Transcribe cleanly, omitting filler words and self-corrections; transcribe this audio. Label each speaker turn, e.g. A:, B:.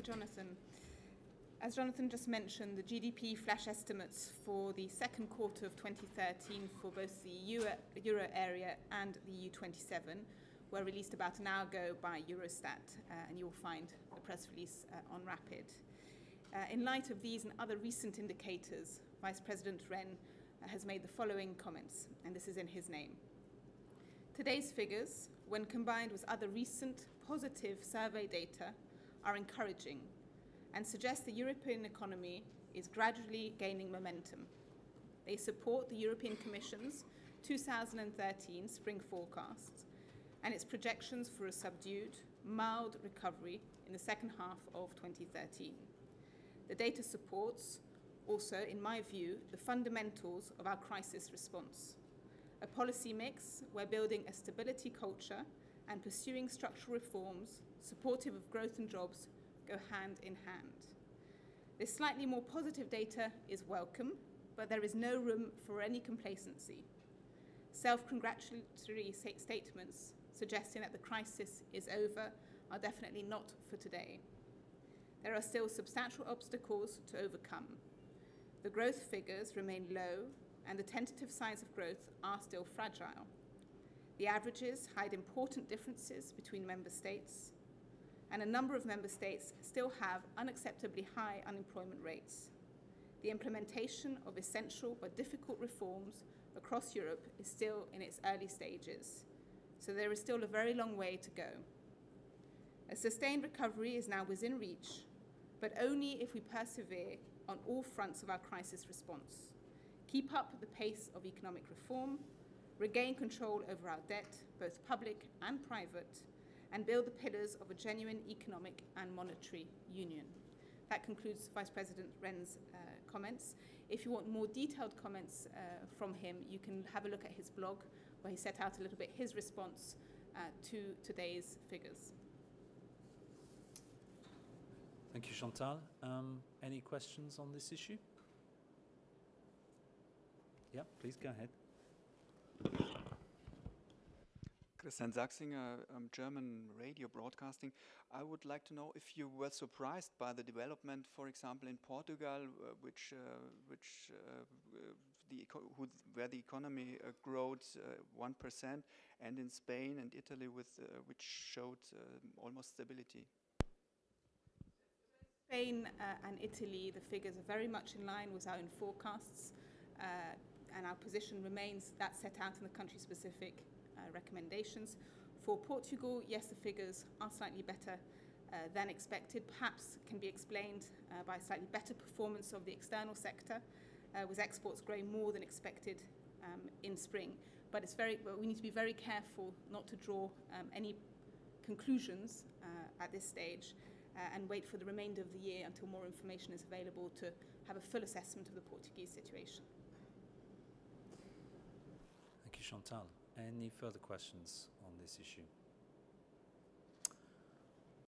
A: you, Jonathan. As Jonathan just mentioned, the GDP flash estimates for the second quarter of 2013 for both the Euro area and the EU27 were released about an hour ago by Eurostat, and you will find the press release on Rapid. In light of these and other recent indicators, Vice President Rehn has made the following comments, and this is in his name. Today's figures, when combined with other recent positive survey data, are encouraging and suggest the European economy is gradually gaining momentum. They support the European Commission's 2013 spring forecasts and its projections for a subdued, mild recovery in the second half of 2013. The data supports also, in my view, the fundamentals of our crisis response. A policy mix where building a stability culture and pursuing structural reforms supportive of growth and jobs go hand in hand. This slightly more positive data is welcome, but there is no room for any complacency. Self-congratulatory statements suggesting that the crisis is over are definitely not for today. There are still substantial obstacles to overcome. The growth figures remain low, and the tentative signs of growth are still fragile. The averages hide important differences between member states, and a number of member states still have unacceptably high unemployment rates. The implementation of essential but difficult reforms across Europe is still in its early stages, so there is still a very long way to go. A sustained recovery is now within reach, but only if we persevere on all fronts of our crisis response. Keep up the pace of economic reform, regain control over our debt, both public and private, and build the pillars of a genuine economic and monetary union. That concludes Vice President Rehn's comments. If you want more detailed comments from him, you can have a look at his blog, where he set out a little bit his response to today's figures.
B: Thank you, Chantal. Any questions on this issue? Yeah, please go ahead.
C: Christian Sachsinger, German radio broadcasting. I would like to know if you were surprised by the development, for example, in Portugal, where the economy grew 1%, and in Spain and Italy, which showed almost stability.
A: Spain and Italy, the figures are very much in line with our own forecasts, and our position remains that set out in the country-specific recommendations. For Portugal, yes, the figures are slightly better than expected, perhaps can be explained by slightly better performance of the external sector, with exports growing more than expected in spring. But we need to be very careful not to draw any conclusions at this stage and wait for the remainder of the year until more information is available to have a full assessment of the Portuguese situation.
B: Thank you, Chantal. Any further questions on this issue?